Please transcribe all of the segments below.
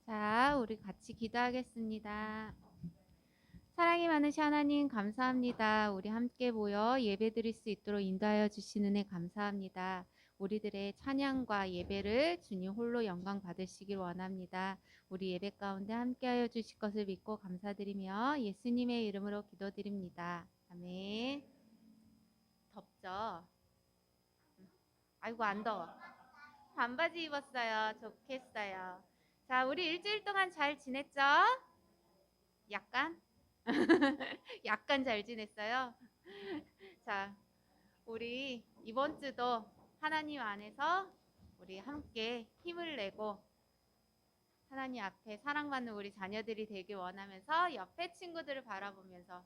자, 우리 같이 기도하겠습니다. 사랑이 많으신 하나님 감사합니다. 우리 함께 모여 예배드릴 수 있도록 인도하여 주신 은혜 감사합니다. 우리들의 찬양과 예배를 주님 홀로 영광 받으시길 원합니다. 우리 예배 가운데 함께하여 주실 것을 믿고 감사드리며 예수님의 이름으로 기도드립니다. 아멘. 덥죠? 아이고 안 더워. 반바지 입었어요. 좋겠어요. 자, 우리 일주일 동안 잘 지냈죠? 약간? 약간 잘 지냈어요? 자, 우리 이번 주도 하나님 안에서 우리 함께 힘을 내고 하나님 앞에 사랑받는 우리 자녀들이 되길 원하면서 옆에 친구들을 바라보면서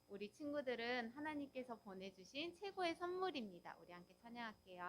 우리 친구들은 하나님께서 보내주신 최고의 선물입니다. 우리 함께 찬양할게요.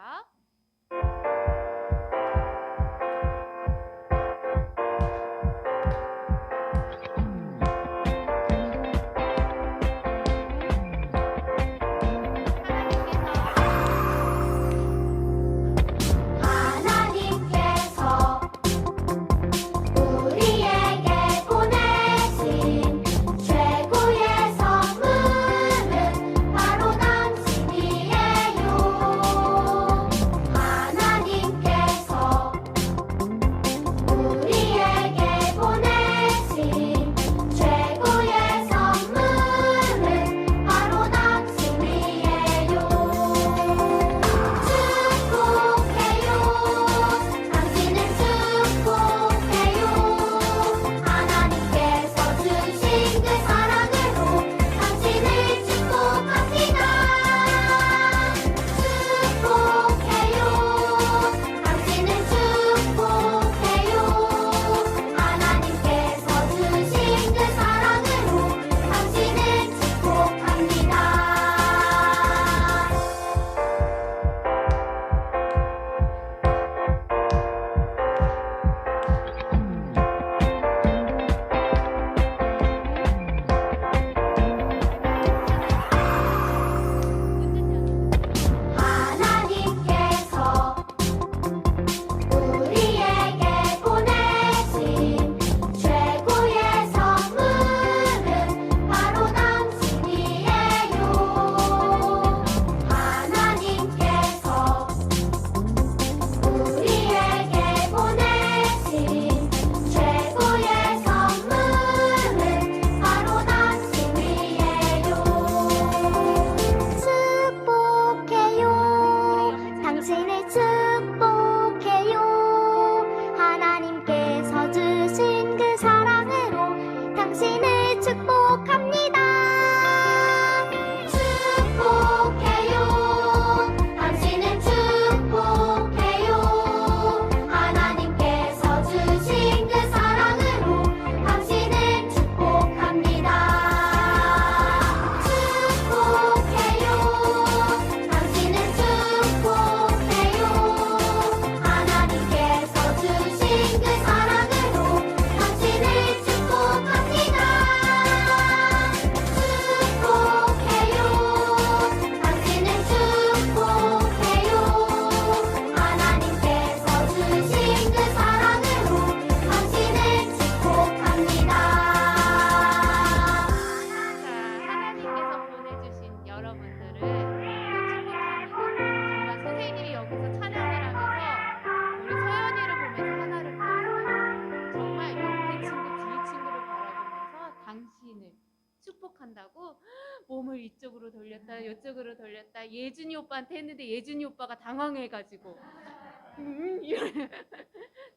축복한다고 몸을 이쪽으로 돌렸다 이쪽으로 돌렸다 예준이 오빠한테 했는데 예준이 오빠가 당황해가지고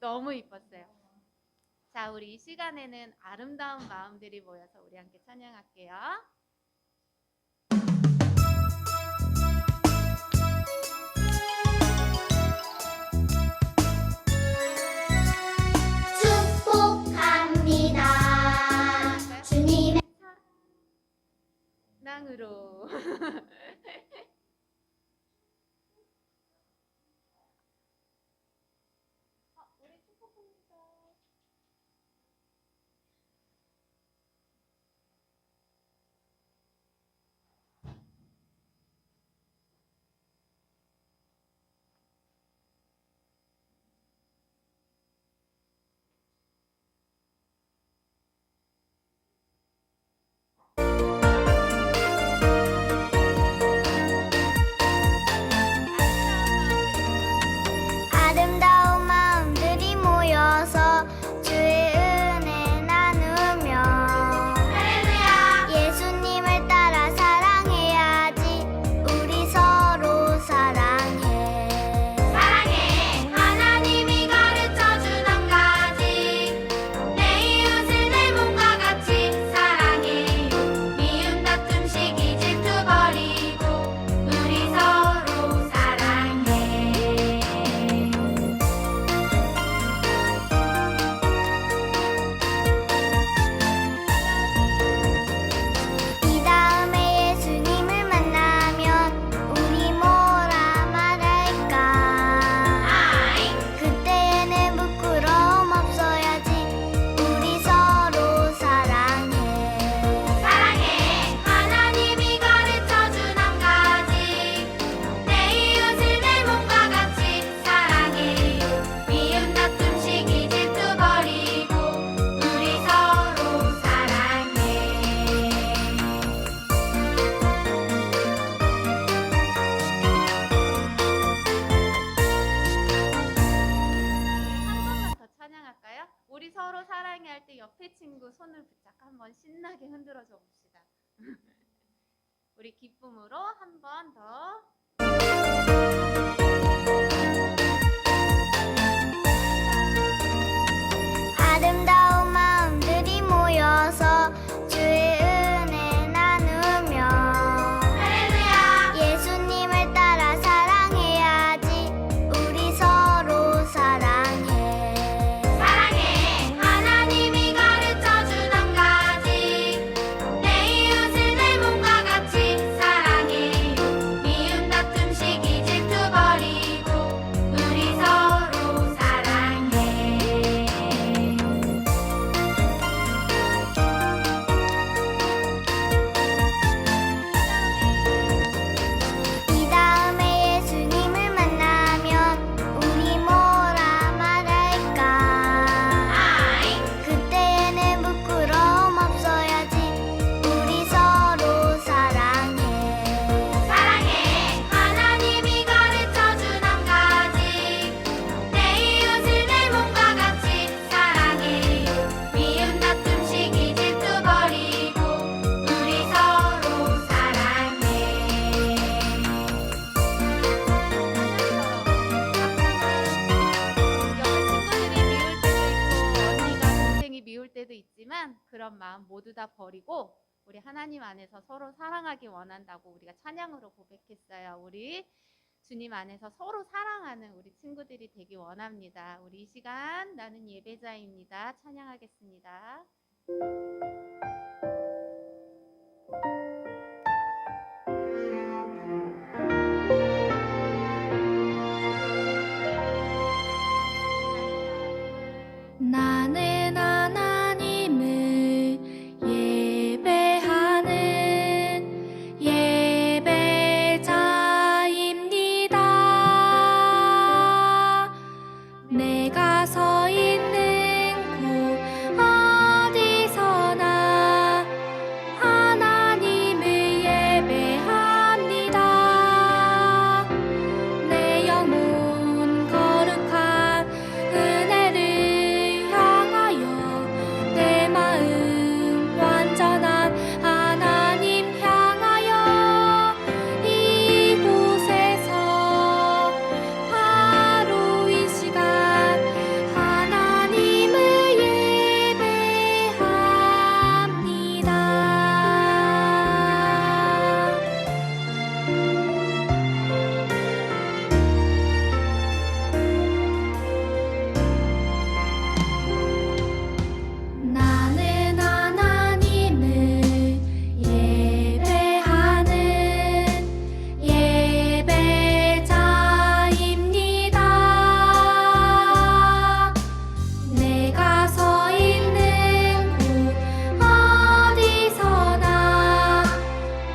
너무 이뻤어요. 자, 우리 이 시간에는 아름다운 마음들이 모여서 우리 함께 찬양할게요. 축복합니다. 주님의 사랑으로 우리 축복합니다. 옆에 친구 손을 붙잡고 한번 신나게 흔들어 줘 봅시다. 우리 기쁨으로 한 번 더. 아름다운 마음들이 모여서 주의 은혜 나누며 할렐루야. 예수님을 따라 사랑해야지. 우리 서로 사랑해. 사랑해. 하나님이 가르쳐준 한 가지. 내 이웃을 내 몸과 같이 사랑해요. 미움 다툼 시기 질투 버리고 우리 서로 사랑해. 이 다음에 예수님을 만나면 우리 뭐라 말할까? 그때에는 부끄러움 없어야지. 우리 서로 사랑해. 사랑해. 하나님이 가르쳐준 한 가지. 내 이웃을 내 몸과 같이 사랑해요. 미움 다툼 시기 질투 버리고 우리 서로 사랑해. 옆에 친구들이 미울 때도 있고 언니가 동생이 미울 때도 있지만 그런 마음 모두 다 버리고 우리 하나님 안에서 서로 사랑하기 원한다고 우리가 찬양으로 고백했어요. 우리 주님 안에서 서로 사랑하는 우리 친구들이 되기 원합니다. 우리 이 시간 나는 예배자입니다. 찬양하겠습니다. 나는 하나님을 예배하는 예배자입니다. 내가 서 있는 곳 어디서나 하나님을 예배합니다. 내 영혼 거룩한 은혜를 향하여 내 마음 완전한 하나님 향하여 이곳에서 바로 이 시간 하나님을 예배합니다. 나는 하나님을 예배하는 예배자입니다. 내가 서 있는 곳 어디서나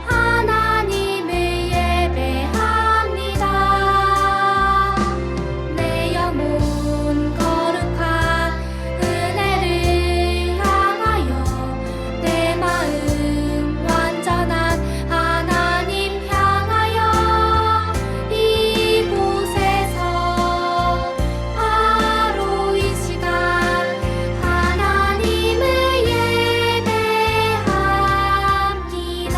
하나님을 예배합니다. 내 영혼 거룩한 은혜를 향하여 내 마음 완전한 하나님 향하여 이곳에서 바로 이 시간 하나님을 예배합니다.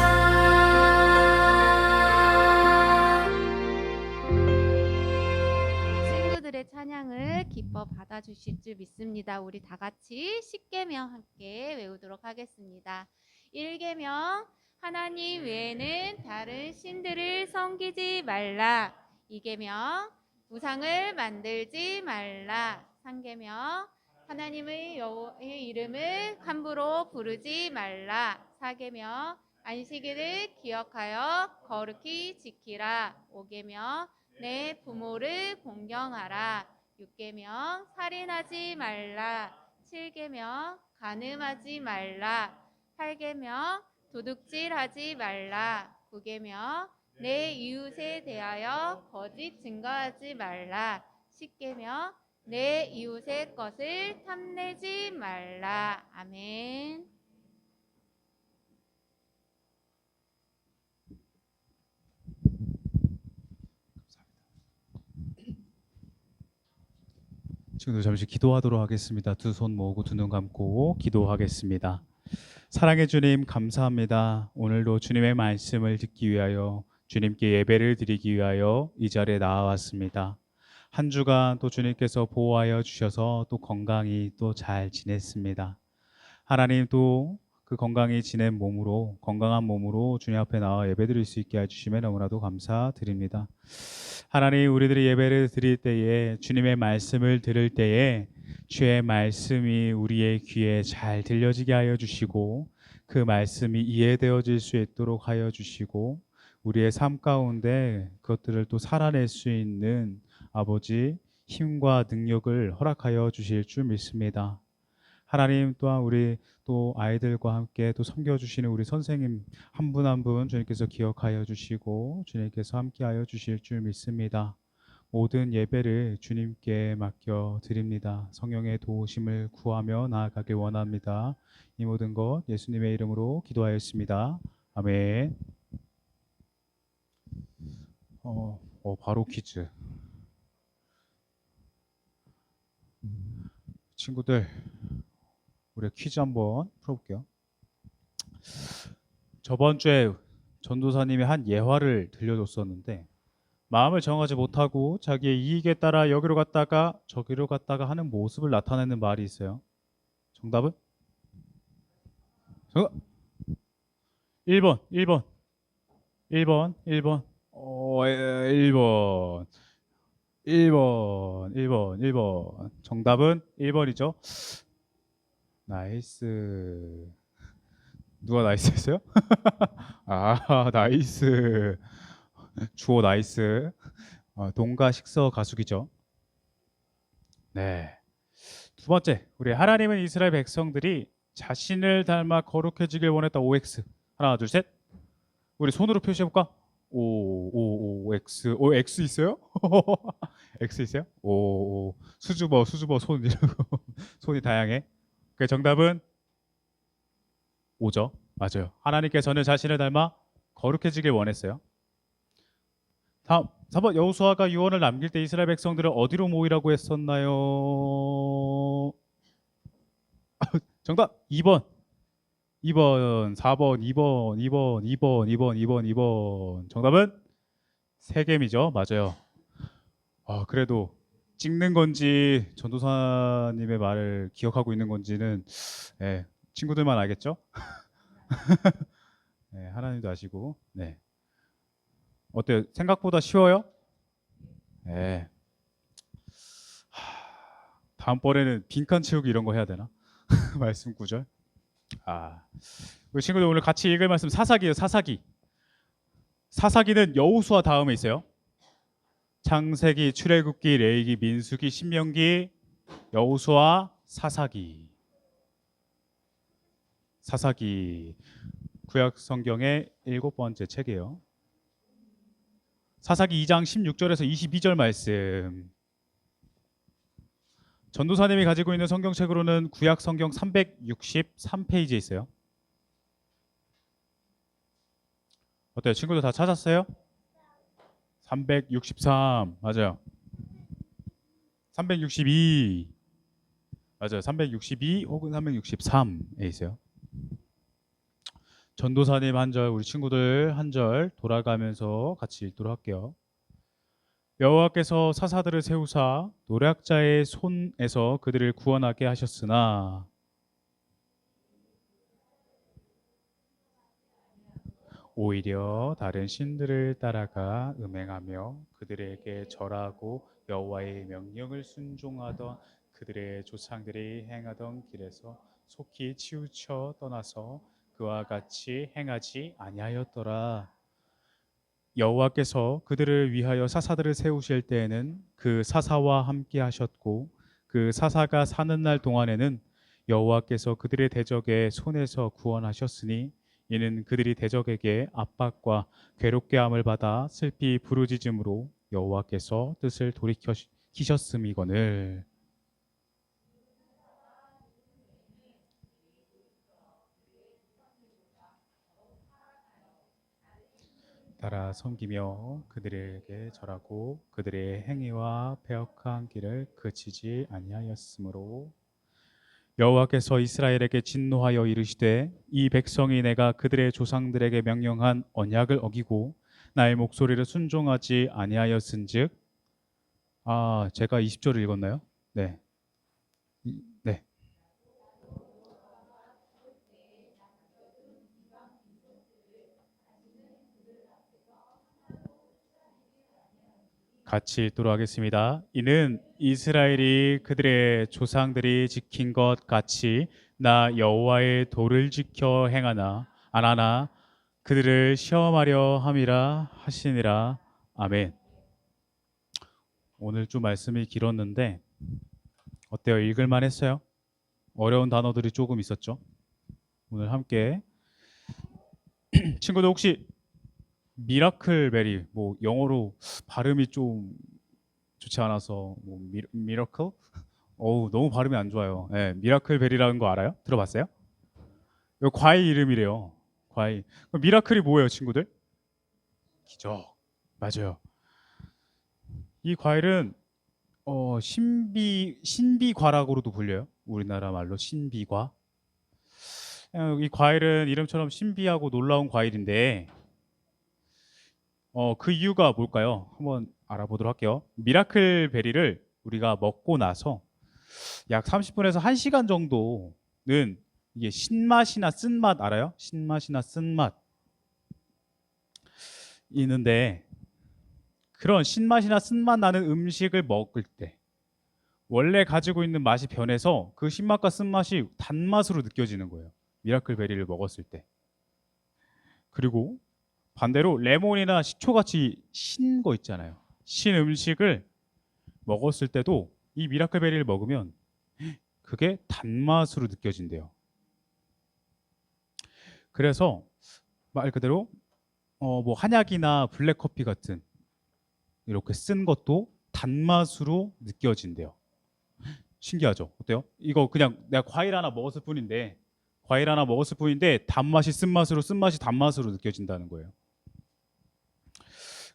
친구들의 찬양을 기뻐 받아주실 줄 믿습니다. 우리 다 같이 10계명 함께 외우도록 하겠습니다. 1계명 하나님 외에는 다른 신들을 섬기지 말라. 2계명 우상을 만들지 말라. 3계명 하나님의 여호와의 이름을 함부로 부르지 말라. 4계명 안식일을 기억하여 거룩히 지키라. 5계명 내 부모를 공경하라. 6계명 살인하지 말라. 7계명 간음하지 말라. 8계명 도둑질하지 말라. 9계명 내 이웃에 대하여 거짓 증거하지 말라. 10계명 내 이웃의 것을 탐내지 말라. 아멘. 친구들 잠시 기도하도록 하겠습니다. 두 손 모으고 두 눈 감고 기도하겠습니다. 사랑해 주님 감사합니다. 오늘도 주님의 말씀을 듣기 위하여 주님께 예배를 드리기 위하여 이 자리에 나와왔습니다. 한 주간 또 주님께서 보호하여 주셔서 또 건강히 또 잘 지냈습니다. 하나님 또 그 건강히 지낸 몸으로 건강한 몸으로 주님 앞에 나와 예배드릴 수 있게 해주심에 너무나도 감사드립니다. 하나님 우리들이 예배를 드릴 때에 주님의 말씀을 들을 때에 주의 말씀이 우리의 귀에 잘 들려지게 하여 주시고 그 말씀이 이해되어질 수 있도록 하여 주시고 우리의 삶 가운데 그것들을 또 살아낼 수 있는 아버지 힘과 능력을 허락하여 주실 줄 믿습니다. 하나님 또한 우리 또 아이들과 함께 또 섬겨주시는 우리 선생님 한 분 한 분 주님께서 기억하여 주시고 주님께서 함께하여 주실 줄 믿습니다. 모든 예배를 주님께 맡겨 드립니다. 성령의 도우심을 구하며 나아가길 원합니다. 이 모든 것 예수님의 이름으로 기도하였습니다. 아멘. 바로 퀴즈. 친구들 우리 퀴즈 한번 풀어볼게요. 저번 주에 전도사님이 한 예화를 들려줬었는데 마음을 정하지 못하고 자기의 이익에 따라 여기로 갔다가 저기로 갔다가 하는 모습을 나타내는 말이 있어요. 정답은? 1번 1번 1번 1번 1번 1번 정답은 1번이죠. 나이스. 누가 나이스 했어요? 아 나이스. 주호 나이스. 동가식서 가숙이죠. 네. 두 번째, 우리 하나님은 이스라엘 백성들이 자신을 닮아 거룩해지길 원했다. OX. 하나 둘 셋. 우리 손으로 표시해볼까? X. X 있어요? X 있어요? 수줍어 손 이러고 손이 다양해. 그 정답은 5죠. 맞아요. 하나님께서는 자신을 닮아 거룩해지길 원했어요. 다음 3번 여호수아가 유언을 남길 때 이스라엘 백성들을 어디로 모이라고 했었나요? 정답 2번 4번 2번 정답은 세겜이죠. 맞아요. 그래도 찍는 건지 전도사님의 말을 기억하고 있는 건지는 친구들만 알겠죠? 네, 하나님도 아시고. 네. 어때요? 생각보다 쉬워요? 네. 다음번에는 빈칸 채우기 이런 거 해야 되나? 말씀 구절. 우리 친구들 오늘 같이 읽을 말씀 사사기예요. 사사기는 여호수아 다음에 있어요. 창세기, 출애굽기, 레위기, 민수기, 신명기, 여호수아, 사사기. 구약 성경의 7번째 책이에요. 사사기 2장 16절에서 22절 말씀. 전도사님이 가지고 있는 성경책으로는 구약 성경 363페이지에 있어요. 어때요? 친구들 다 찾았어요? 363 맞아요. 362 맞아요. 362 혹은 363에 있어요. 전도사님 한 절, 우리 친구들 한 절 돌아가면서 같이 읽도록 할게요. 여호와께서 사사들을 세우사 노략자의 손에서 그들을 구원하게 하셨으나 오히려 다른 신들을 따라가 음행하며 그들에게 절하고 여호와의 명령을 순종하던 그들의 조상들이 행하던 길에서 속히 치우쳐 떠나서 그와 같이 행하지 아니하였더라. 여호와께서 그들을 위하여 사사들을 세우실 때에는 그 사사와 함께 하셨고 그 사사가 사는 날 동안에는 여호와께서 그들의 대적의 손에서 구원하셨으니 이는 그들이 대적에게 압박과 괴롭게 함을 받아 슬피 부르짖음으로 여호와께서 뜻을 돌이키셨음이거늘. 따라 섬기며 그들에게 절하고 그들의 행위와 패역한 길을 그치지 아니하였으므로 여호와께서 이스라엘에게 진노하여 이르시되 이 백성이 내가 그들의 조상들에게 명령한 언약을 어기고 나의 목소리를 순종하지 아니하였은즉 제가 20절을 읽었나요? 네. 네. 같이 읽도록 하겠습니다. 이는 이스라엘이 그들의 조상들이 지킨 것 같이 나 여호와의 도를 지켜 행하나 안 하나 그들을 시험하려 함이라 하시니라. 아멘. 오늘 좀 말씀이 길었는데 어때요? 읽을만 했어요? 어려운 단어들이 조금 있었죠? 오늘 함께 친구들 혹시 미라클베리 뭐 영어로 발음이 좀 좋지 않아서 뭐 미라클? 어우 너무 발음이 안 좋아요. 네, 미라클베리라는 거 알아요? 들어봤어요? 이거 과일 이름이래요. 과일. 그럼 미라클이 뭐예요, 친구들? 기적. 맞아요. 이 과일은 신비과라고도 불려요. 우리나라 말로 신비과. 이 과일은 이름처럼 신비하고 놀라운 과일인데 그 이유가 뭘까요? 한번 알아보도록 할게요. 미라클 베리를 우리가 먹고 나서 약 30분에서 1시간 정도는 이게 신맛이나 쓴맛 알아요? 신맛이나 쓴맛 있는데 그런 신맛이나 쓴맛 나는 음식을 먹을 때 원래 가지고 있는 맛이 변해서 그 신맛과 쓴맛이 단맛으로 느껴지는 거예요. 미라클 베리를 먹었을 때. 그리고 반대로 레몬이나 식초같이 신 거 있잖아요. 신 음식을 먹었을 때도 이 미라클 베리를 먹으면 그게 단맛으로 느껴진대요. 그래서 말 그대로 뭐 한약이나 블랙커피 같은 이렇게 쓴 것도 단맛으로 느껴진대요. 신기하죠? 어때요? 이거 그냥 내가 과일 하나 먹었을 뿐인데 단맛이 쓴맛으로 쓴맛이 단맛으로 느껴진다는 거예요.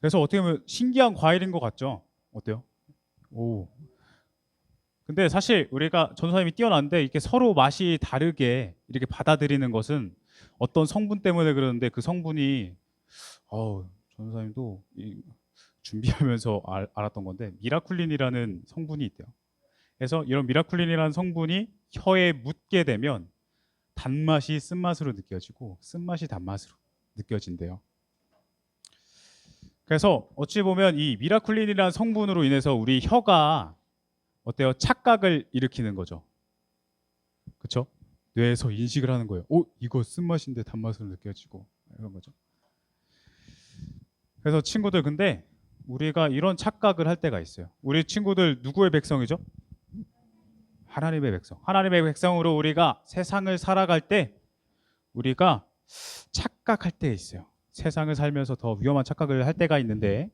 그래서 어떻게 보면 신기한 과일인 것 같죠? 어때요? 오. 근데 사실 우리가 전도사님이 뛰어난데 이렇게 서로 맛이 다르게 이렇게 받아들이는 것은 어떤 성분 때문에 그러는데 그 성분이 전도사님도 준비하면서 알았던 건데 미라쿨린이라는 성분이 있대요. 그래서 이런 미라쿨린이라는 성분이 혀에 묻게 되면 단맛이 쓴맛으로 느껴지고 쓴맛이 단맛으로 느껴진대요. 그래서 어찌 보면 이 미라쿨린이라는 성분으로 인해서 우리 혀가 어때요? 착각을 일으키는 거죠. 그렇죠? 뇌에서 인식을 하는 거예요. 이거 쓴맛인데 단맛으로 느껴지고 이런 거죠. 그래서 친구들 근데 우리가 이런 착각을 할 때가 있어요. 우리 친구들 누구의 백성이죠? 하나님의 백성. 하나님의 백성으로 우리가 세상을 살아갈 때 우리가 착각할 때 있어요. 세상을 살면서 더 위험한 착각을 할 때가 있는데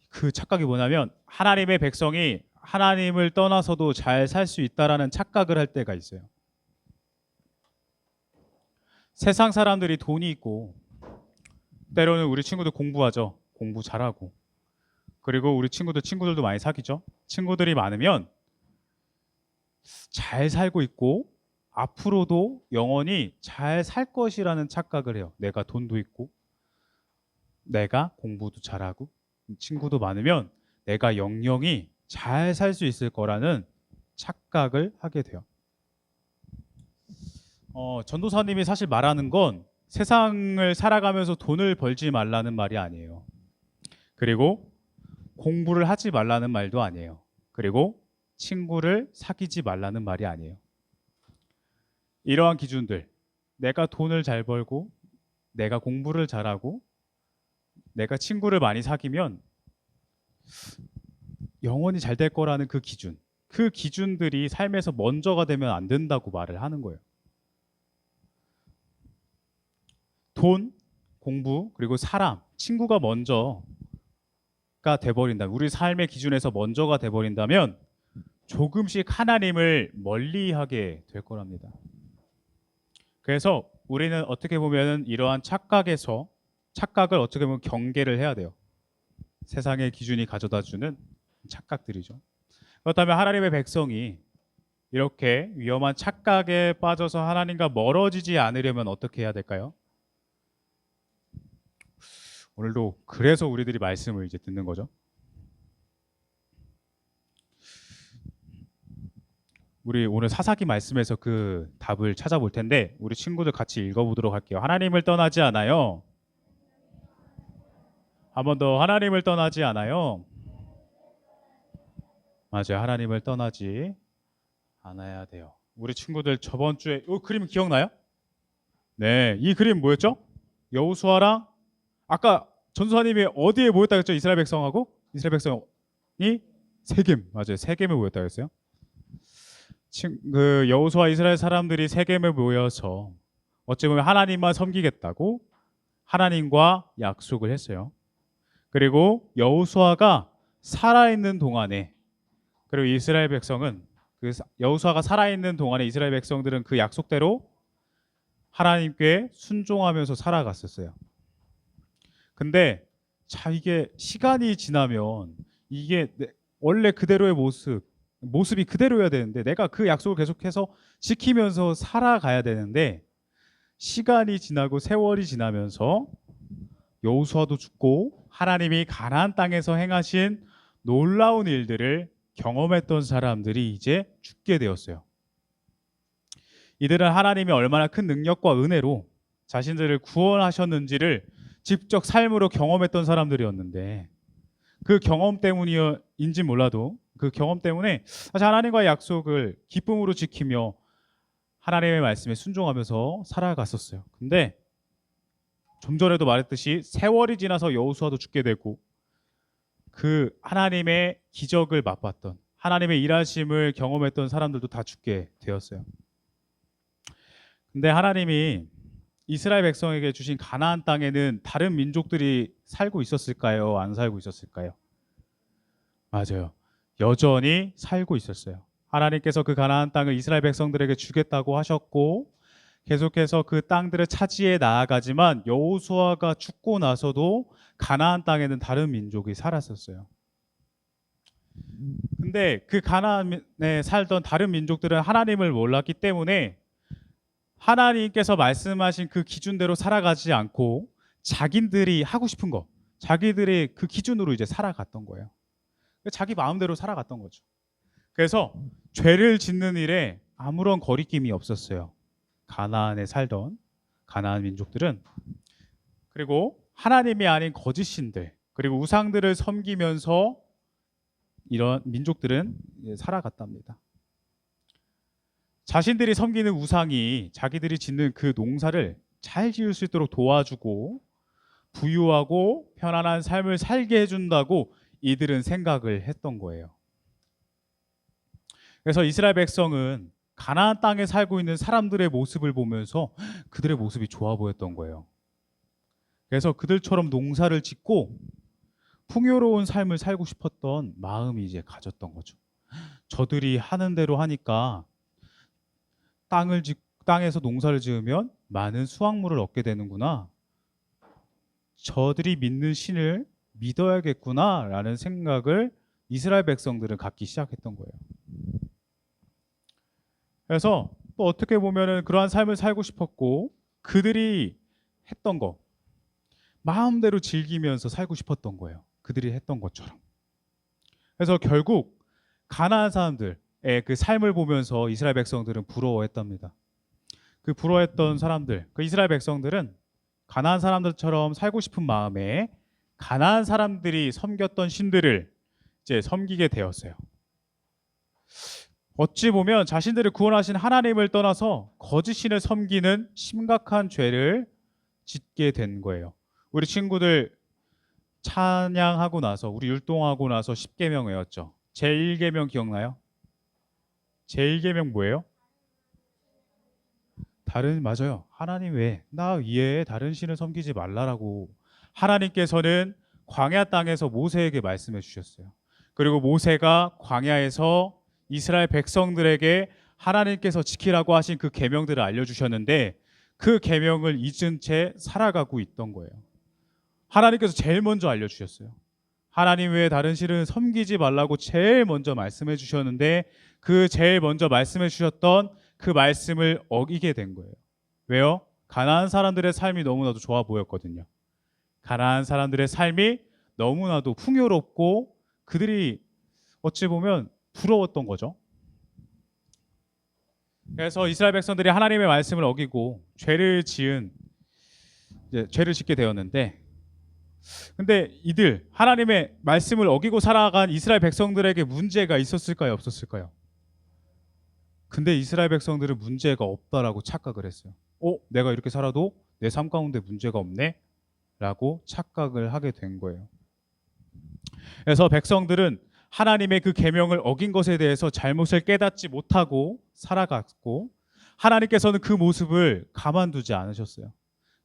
그 착각이 뭐냐면 하나님의 백성이 하나님을 떠나서도 잘 살 수 있다라는 착각을 할 때가 있어요. 세상 사람들이 돈이 있고 때로는 우리 친구들 공부하죠. 공부 잘하고 그리고 우리 친구들도 많이 사귀죠. 친구들이 많으면 잘 살고 있고 앞으로도 영원히 잘 살 것이라는 착각을 해요. 내가 돈도 있고 내가 공부도 잘하고 친구도 많으면 내가 영영이 잘 살 수 있을 거라는 착각을 하게 돼요. 전도사님이 사실 말하는 건 세상을 살아가면서 돈을 벌지 말라는 말이 아니에요. 그리고 공부를 하지 말라는 말도 아니에요. 그리고 친구를 사귀지 말라는 말이 아니에요. 이러한 기준들, 내가 돈을 잘 벌고 내가 공부를 잘하고 내가 친구를 많이 사귀면 영원히 잘 될 거라는 그 기준들이 삶에서 먼저가 되면 안 된다고 말을 하는 거예요. 돈, 공부, 그리고 사람, 친구가 먼저가 돼버린다면 우리 삶의 기준에서 먼저가 돼버린다면 조금씩 하나님을 멀리하게 될 거랍니다. 그래서 우리는 어떻게 보면 이러한 착각을 어떻게 보면 경계를 해야 돼요. 세상의 기준이 가져다주는 착각들이죠. 그렇다면 하나님의 백성이 이렇게 위험한 착각에 빠져서 하나님과 멀어지지 않으려면 어떻게 해야 될까요? 오늘도 그래서 우리들이 말씀을 이제 듣는 거죠. 우리 오늘 사사기 말씀에서 그 답을 찾아볼 텐데 우리 친구들 같이 읽어보도록 할게요. 하나님을 떠나지 않아요. 한 번 더, 하나님을 떠나지 않아요. 맞아요. 하나님을 떠나지 않아야 돼요. 우리 친구들 저번 주에 이 그림 기억나요? 네, 이 그림 뭐였죠? 여호수아랑 아까 전수사님이 어디에 모였다고 했죠? 이스라엘 백성하고? 이스라엘 백성이 세겜, 맞아요. 세겜에 모였다고 했어요. 그 여호수아 이스라엘 사람들이 세겜에 모여서 어찌 보면 하나님만 섬기겠다고 하나님과 약속을 했어요. 그리고 여호수아가 살아있는 동안에, 그리고 이스라엘 백성은 그 여호수아가 살아있는 동안에 이스라엘 백성들은 그 약속대로 하나님께 순종하면서 살아갔었어요. 근데 자, 이게 시간이 지나면 이게 원래 그대로의 모습이 그대로여야 되는데 내가 그 약속을 계속해서 지키면서 살아가야 되는데 시간이 지나고 세월이 지나면서 여호수아도 죽고 하나님이 가나안 땅에서 행하신 놀라운 일들을 경험했던 사람들이 이제 죽게 되었어요. 이들은 하나님이 얼마나 큰 능력과 은혜로 자신들을 구원하셨는지를 직접 삶으로 경험했던 사람들이었는데 그 경험 때문인지 몰라도 그 경험 때문에 사실 하나님과의 약속을 기쁨으로 지키며 하나님의 말씀에 순종하면서 살아갔었어요. 근데 좀 전에도 말했듯이 세월이 지나서 여호수아도 죽게 되고 그 하나님의 기적을 맛봤던 하나님의 일하심을 경험했던 사람들도 다 죽게 되었어요. 근데 하나님이 이스라엘 백성에게 주신 가나안 땅에는 다른 민족들이 살고 있었을까요? 안 살고 있었을까요? 맞아요. 여전히 살고 있었어요. 하나님께서 그 가나안 땅을 이스라엘 백성들에게 주겠다고 하셨고 계속해서 그 땅들을 차지해 나아가지만 여호수아가 죽고 나서도 가나안 땅에는 다른 민족이 살았었어요. 근데 그 가나안에 살던 다른 민족들은 하나님을 몰랐기 때문에 하나님께서 말씀하신 그 기준대로 살아가지 않고 자기들이 하고 싶은 거, 자기들의 그 기준으로 이제 살아갔던 거예요. 자기 마음대로 살아갔던 거죠. 그래서 죄를 짓는 일에 아무런 거리낌이 없었어요. 가나안에 살던 가나안 민족들은. 그리고 하나님이 아닌 거짓 신들 그리고 우상들을 섬기면서 이런 민족들은 살아갔답니다. 자신들이 섬기는 우상이 자기들이 짓는 그 농사를 잘 지을 수 있도록 도와주고 부유하고 편안한 삶을 살게 해준다고 이들은 생각을 했던 거예요. 그래서 이스라엘 백성은 가나안 땅에 살고 있는 사람들의 모습을 보면서 그들의 모습이 좋아 보였던 거예요. 그래서 그들처럼 농사를 짓고 풍요로운 삶을 살고 싶었던 마음이 이제 가졌던 거죠. 저들이 하는 대로 하니까 땅에서 농사를 지으면 많은 수확물을 얻게 되는구나. 저들이 믿는 신을 믿어야겠구나 라는 생각을 이스라엘 백성들은 갖기 시작했던 거예요. 그래서 또 어떻게 보면은 그러한 삶을 살고 싶었고 그들이 했던 거 마음대로 즐기면서 살고 싶었던 거예요. 그들이 했던 것처럼. 그래서 결국 가나안 사람들의 그 삶을 보면서 이스라엘 백성들은 부러워했답니다. 그 부러워했던 사람들, 그 이스라엘 백성들은 가나안 사람들처럼 살고 싶은 마음에 가나안 사람들이 섬겼던 신들을 이제 섬기게 되었어요. 어찌 보면 자신들을 구원하신 하나님을 떠나서 거짓 신을 섬기는 심각한 죄를 짓게 된 거예요. 우리 친구들 찬양하고 나서 우리 율동하고 나서 10계명 외웠죠. 제1계명 기억나요? 제1계명 뭐예요? 맞아요. 하나님 외에 나 위에 다른 신을 섬기지 말라라고 하나님께서는 광야 땅에서 모세에게 말씀해 주셨어요. 그리고 모세가 광야에서 이스라엘 백성들에게 하나님께서 지키라고 하신 그 계명들을 알려주셨는데 그 계명을 잊은 채 살아가고 있던 거예요. 하나님께서 제일 먼저 알려주셨어요. 하나님 외에 다른 신을 섬기지 말라고 제일 먼저 말씀해 주셨는데 그 제일 먼저 말씀해 주셨던 그 말씀을 어기게 된 거예요. 왜요? 가나안 사람들의 삶이 너무나도 좋아 보였거든요. 가나안 사람들의 삶이 너무나도 풍요롭고 그들이 어찌 보면 부러웠던 거죠. 그래서 이스라엘 백성들이 하나님의 말씀을 어기고 죄를 짓게 되었는데, 근데 이들 하나님의 말씀을 어기고 살아간 이스라엘 백성들에게 문제가 있었을까요, 없었을까요? 근데 이스라엘 백성들은 문제가 없다라고 착각을 했어요. 내가 이렇게 살아도 내 삶 가운데 문제가 없네? 라고 착각을 하게 된 거예요. 그래서 백성들은 하나님의 그 계명을 어긴 것에 대해서 잘못을 깨닫지 못하고 살아갔고, 하나님께서는 그 모습을 가만두지 않으셨어요.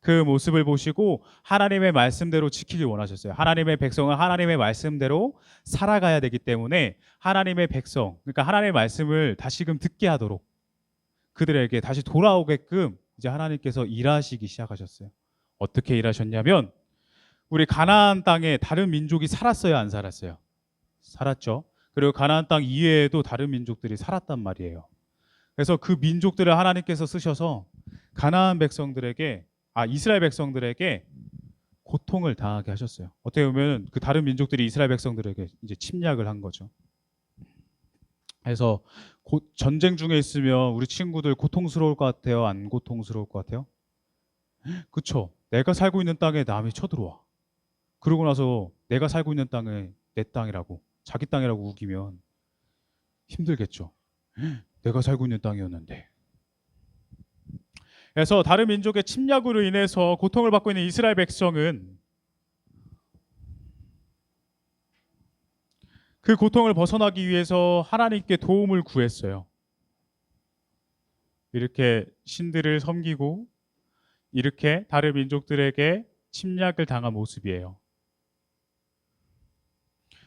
그 모습을 보시고 하나님의 말씀대로 지키길 원하셨어요. 하나님의 백성은 하나님의 말씀대로 살아가야 되기 때문에 하나님의 백성, 그러니까 하나님의 말씀을 다시금 듣게 하도록 그들에게 다시 돌아오게끔 이제 하나님께서 일하시기 시작하셨어요. 어떻게 일하셨냐면, 우리 가나안 땅에 다른 민족이 살았어요, 안 살았어요? 살았죠. 그리고 가나안 땅 이외에도 다른 민족들이 살았단 말이에요. 그래서 그 민족들을 하나님께서 쓰셔서 가나안 백성들에게, 이스라엘 백성들에게 고통을 당하게 하셨어요. 어떻게 보면 그 다른 민족들이 이스라엘 백성들에게 이제 침략을 한 거죠. 그래서 전쟁 중에 있으면 우리 친구들 고통스러울 것 같아요? 안 고통스러울 것 같아요? 그쵸? 내가 살고 있는 땅에 남이 쳐들어와. 그러고 나서 내가 살고 있는 땅에 내 땅이라고, 자기 땅이라고 우기면 힘들겠죠. 내가 살고 있는 땅이었는데. 그래서 다른 민족의 침략으로 인해서 고통을 받고 있는 이스라엘 백성은 그 고통을 벗어나기 위해서 하나님께 도움을 구했어요. 이렇게 신들을 섬기고 이렇게 다른 민족들에게 침략을 당한 모습이에요.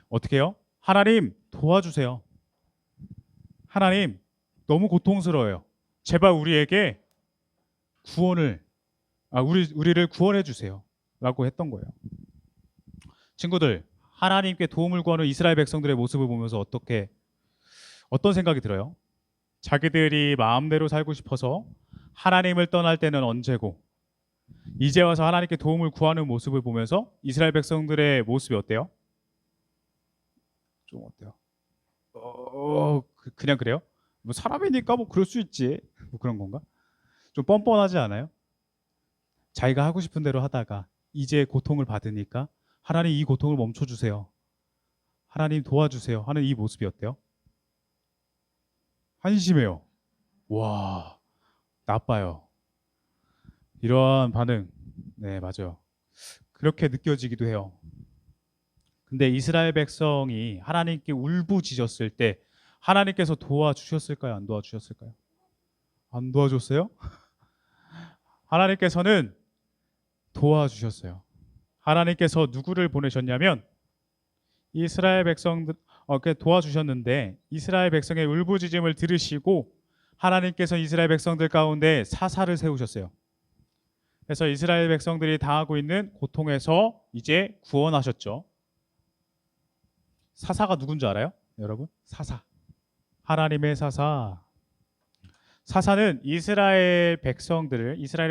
어떻게 해요? 하나님 도와주세요. 하나님 너무 고통스러워요. 제발 우리에게 우리를 구원해 주세요 라고 했던 거예요. 친구들, 하나님께 도움을 구하는 이스라엘 백성들의 모습을 보면서 어떤 생각이 들어요? 자기들이 마음대로 살고 싶어서 하나님을 떠날 때는 언제고, 이제 와서 하나님께 도움을 구하는 모습을 보면서 이스라엘 백성들의 모습이 어때요? 좀 어때요? 그냥 그래요? 뭐 사람이니까 뭐 그럴 수 있지, 뭐 그런 건가? 좀 뻔뻔하지 않아요? 자기가 하고 싶은 대로 하다가 이제 고통을 받으니까 하나님 이 고통을 멈춰주세요, 하나님 도와주세요 하는 이 모습이 어때요? 한심해요. 와, 나빠요. 이러한 반응, 네, 맞아요. 그렇게 느껴지기도 해요. 근데 이스라엘 백성이 하나님께 울부짖었을 때 하나님께서 도와주셨을까요? 안 도와주셨을까요? 안 도와줬어요? 하나님께서는 도와주셨어요. 하나님께서 누구를 보내셨냐면 이스라엘 백성들 도와주셨는데, 이스라엘 백성의 울부짖음을 들으시고 하나님께서 이스라엘 백성들 가운데 사사를 세우셨어요. 그래서 이스라엘 백성들이 당하고 있는 고통에서 이제 구원하셨죠. 사사가 누군지 알아요? 여러분? 사사. 하나님의 사사. 사사는 이스라엘을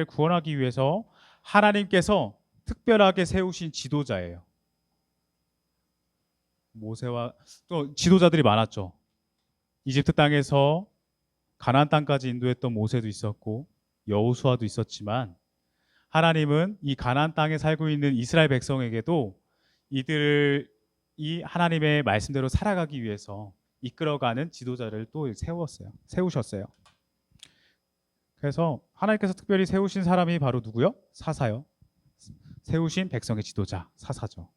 구원하기 위해서 하나님께서 특별하게 세우신 지도자예요. 모세와 또 지도자들이 많았죠. 이집트 땅에서 가나안 땅까지 인도했던 모세도 있었고 여호수아도 있었지만, 하나님은 이 가나안 땅에 살고 있는 이스라엘 백성에게도 이들이 하나님의 말씀대로 살아가기 위해서 이끌어가는 지도자를 또 세우셨어요. 그래서 하나님께서 특별히 세우신 사람이 바로 누구요? 사사요. 세우신 백성의 지도자, 사사죠.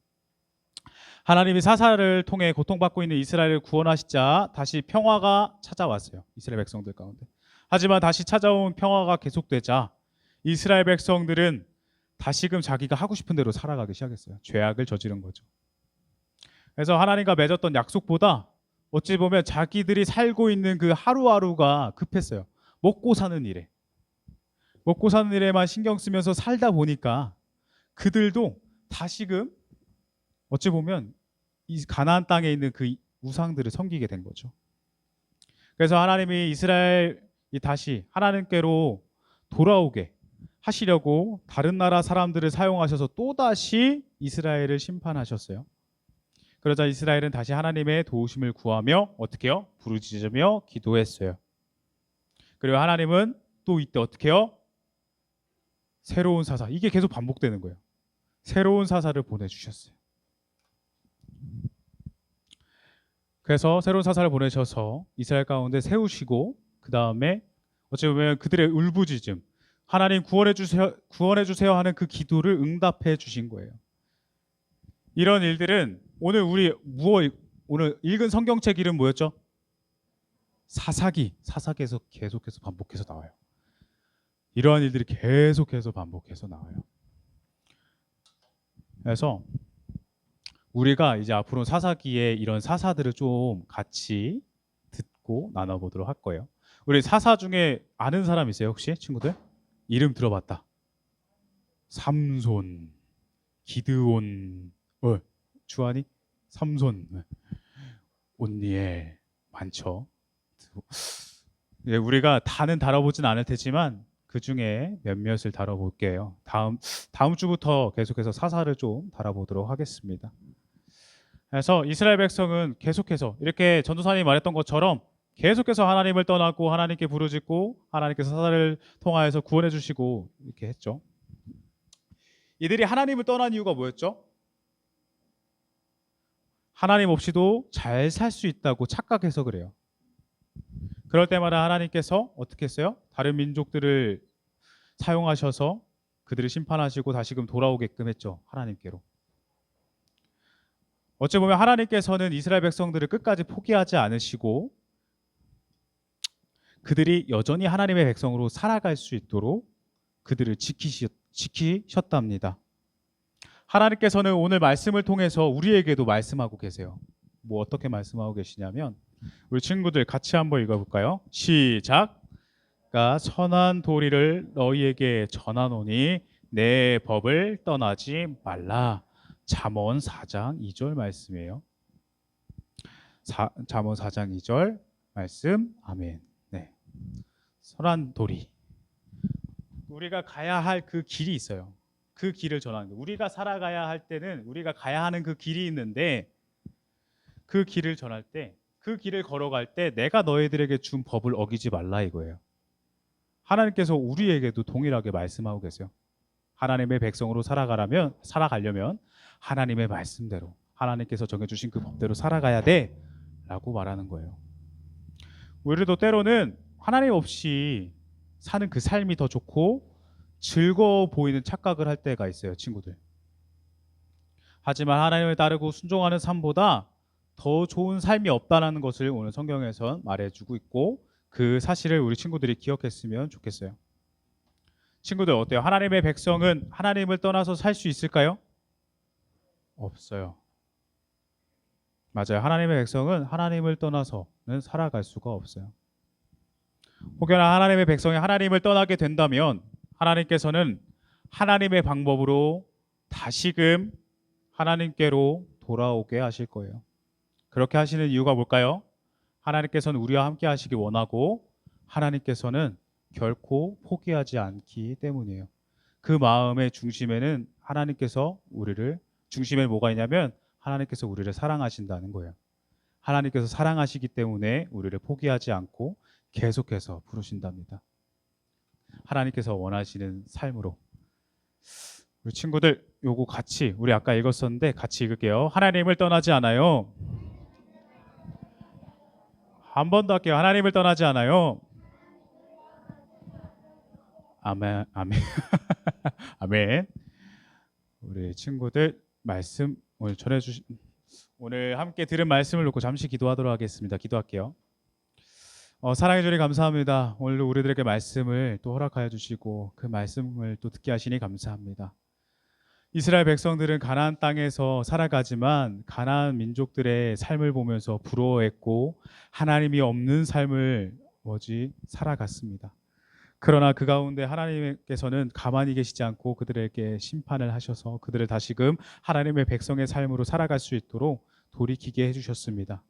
하나님이 사사를 통해 고통받고 있는 이스라엘을 구원하시자 다시 평화가 찾아왔어요, 이스라엘 백성들 가운데. 하지만 다시 찾아온 평화가 계속되자 이스라엘 백성들은 다시금 자기가 하고 싶은 대로 살아가기 시작했어요. 죄악을 저지른 거죠. 그래서 하나님과 맺었던 약속보다 어찌 보면 자기들이 살고 있는 그 하루하루가 급했어요. 먹고 사는 일에. 먹고 사는 일에만 신경 쓰면서 살다 보니까 그들도 다시금 어찌 보면 이 가나안 땅에 있는 그 우상들을 섬기게 된 거죠. 그래서 하나님이 이스라엘이 다시 하나님께로 돌아오게 하시려고 다른 나라 사람들을 사용하셔서 또다시 이스라엘을 심판하셨어요. 그러자 이스라엘은 다시 하나님의 도우심을 구하며 어떻게 해요? 부르짖으며 기도했어요. 그리고 하나님은 또 이때 어떻게 해요? 새로운 사사, 이게 계속 반복되는 거예요. 새로운 사사를 보내주셨어요. 그래서 새로운 사사를 보내셔서 이스라엘 가운데 세우시고, 그 다음에 어찌 보면 그들의 울부짖음, 하나님 구원해 주세요 하는 그 기도를 응답해 주신 거예요. 이런 일들은 오늘 오늘 읽은 성경책 이름 뭐였죠? 사사기에서 계속해서 반복해서 나와요. 이러한 일들이 계속해서 반복해서 나와요. 그래서 우리가 이제 앞으로 사사기에 이런 사사들을 좀 같이 듣고 나눠보도록 할 거예요. 우리 사사 중에 아는 사람 있어요, 혹시 친구들? 이름 들어봤다. 삼손, 기드온, 주한이? 삼손, 온니엘, 많죠. 우리가 다는 다뤄보진 않을 테지만 그 중에 몇몇을 다뤄볼게요. 다음 주부터 계속해서 사사를 좀 다뤄보도록 하겠습니다. 그래서 이스라엘 백성은 계속해서 이렇게 전도사님이 말했던 것처럼 계속해서 하나님을 떠나고 하나님께 부르짖고 하나님께서 사사를 통하여서 구원해 주시고 이렇게 했죠. 이들이 하나님을 떠난 이유가 뭐였죠? 하나님 없이도 잘 살 수 있다고 착각해서 그래요. 그럴 때마다 하나님께서 어떻게 했어요? 다른 민족들을 사용하셔서 그들을 심판하시고 다시금 돌아오게끔 했죠. 하나님께로. 어찌 보면 하나님께서는 이스라엘 백성들을 끝까지 포기하지 않으시고 그들이 여전히 하나님의 백성으로 살아갈 수 있도록 그들을 지키셨답니다. 하나님께서는 오늘 말씀을 통해서 우리에게도 말씀하고 계세요. 뭐 어떻게 말씀하고 계시냐면, 우리 친구들 같이 한번 읽어볼까요? 시작. 선한 도리를 너희에게 전하노니 내 법을 떠나지 말라. 잠언 4장 2절 말씀이에요. 잠언 4장 2절 말씀. 아멘. 네. 선한 도리. 우리가 가야 할 그 길이 있어요. 그 길을 전하는 거예요. 우리가 살아가야 할 때는 우리가 가야 하는 그 길이 있는데, 그 길을 전할 때, 그 길을 걸어갈 때 내가 너희들에게 준 법을 어기지 말라 이거예요. 하나님께서 우리에게도 동일하게 말씀하고 계세요. 하나님의 백성으로 살아가려면 하나님의 말씀대로, 하나님께서 정해주신 그 법대로 살아가야 돼 라고 말하는 거예요. 우리도 때로는 하나님 없이 사는 그 삶이 더 좋고 즐거워 보이는 착각을 할 때가 있어요, 친구들. 하지만 하나님을 따르고 순종하는 삶보다 더 좋은 삶이 없다는 것을 오늘 성경에서 말해주고 있고, 그 사실을 우리 친구들이 기억했으면 좋겠어요. 친구들 어때요? 하나님의 백성은 하나님을 떠나서 살 수 있을까요? 없어요. 맞아요. 하나님의 백성은 하나님을 떠나서는 살아갈 수가 없어요. 혹여나 하나님의 백성이 하나님을 떠나게 된다면 하나님께서는 하나님의 방법으로 다시금 하나님께로 돌아오게 하실 거예요. 그렇게 하시는 이유가 뭘까요? 하나님께서는 우리와 함께 하시기 원하고 하나님께서는 결코 포기하지 않기 때문이에요. 그 마음의 중심에는 중심에 뭐가 있냐면 하나님께서 우리를 사랑하신다는 거예요. 하나님께서 사랑하시기 때문에 우리를 포기하지 않고 계속해서 부르신답니다. 하나님께서 원하시는 삶으로. 우리 친구들 요거 같이, 우리 아까 읽었었는데 같이 읽을게요. 하나님을 떠나지 않아요. 한 번 더 할게요. 하나님을 떠나지 않아요. 아멘, 아멘. 아멘. 우리 친구들 말씀 오늘 함께 들은 말씀을 놓고 잠시 기도하도록 하겠습니다. 기도할게요. 사랑해 주님 감사합니다. 오늘도 우리들에게 말씀을 또 허락하여 주시고 그 말씀을 또 듣게 하시니 감사합니다. 이스라엘 백성들은 가나안 땅에서 살아가지만 가나안 민족들의 삶을 보면서 부러워했고 하나님이 없는 삶을 살아갔습니다. 그러나 그 가운데 하나님께서는 가만히 계시지 않고 그들에게 심판을 하셔서 그들을 다시금 하나님의 백성의 삶으로 살아갈 수 있도록 돌이키게 해주셨습니다.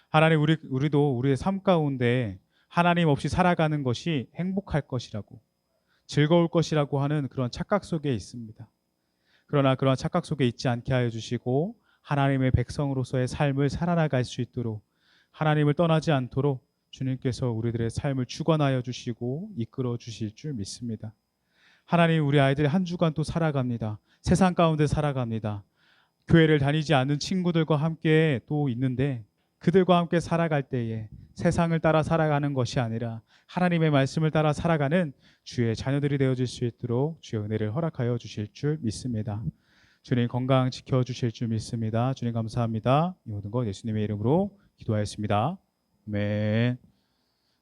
하나님, 우리도 우리의 삶 가운데 하나님 없이 살아가는 것이 행복할 것이라고, 즐거울 것이라고 하는 그런 착각 속에 있습니다. 그러나 그러한 착각 속에 있지 않게 하여 주시고 하나님의 백성으로서의 삶을 살아나갈 수 있도록, 하나님을 떠나지 않도록 주님께서 우리들의 삶을 주관하여 주시고 이끌어 주실 줄 믿습니다. 하나님, 우리 아이들 한 주간 또 살아갑니다. 세상 가운데 살아갑니다. 교회를 다니지 않는 친구들과 함께 또 있는데 그들과 함께 살아갈 때에 세상을 따라 살아가는 것이 아니라 하나님의 말씀을 따라 살아가는 주의 자녀들이 되어질 수 있도록 주의 은혜를 허락하여 주실 줄 믿습니다. 주님 건강 지켜주실 줄 믿습니다. 주님 감사합니다. 이 모든 것 예수님의 이름으로 기도하였습니다. 아멘.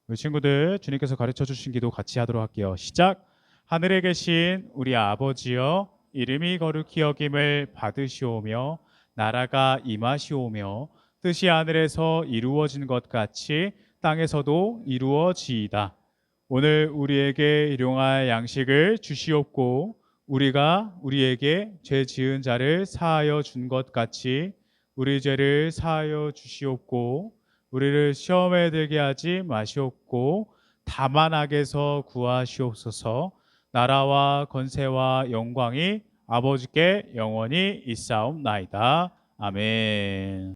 우리 친구들, 주님께서 가르쳐 주신 기도 같이 하도록 할게요. 시작. 하늘에 계신 우리 아버지여, 이름이 거룩히 여김을 받으시오며 나라가 임하시오며 뜻이 하늘에서 이루어진 것 같이 땅에서도 이루어지이다. 오늘 우리에게 일용할 양식을 주시옵고 우리가 우리에게 죄 지은 자를 사하여 준 것 같이 우리 죄를 사하여 주시옵고 우리를 시험에 들게 하지 마시옵고 다만 악에서 구하시옵소서. 나라와 권세와 영광이 아버지께 영원히 있사옵나이다. 아멘.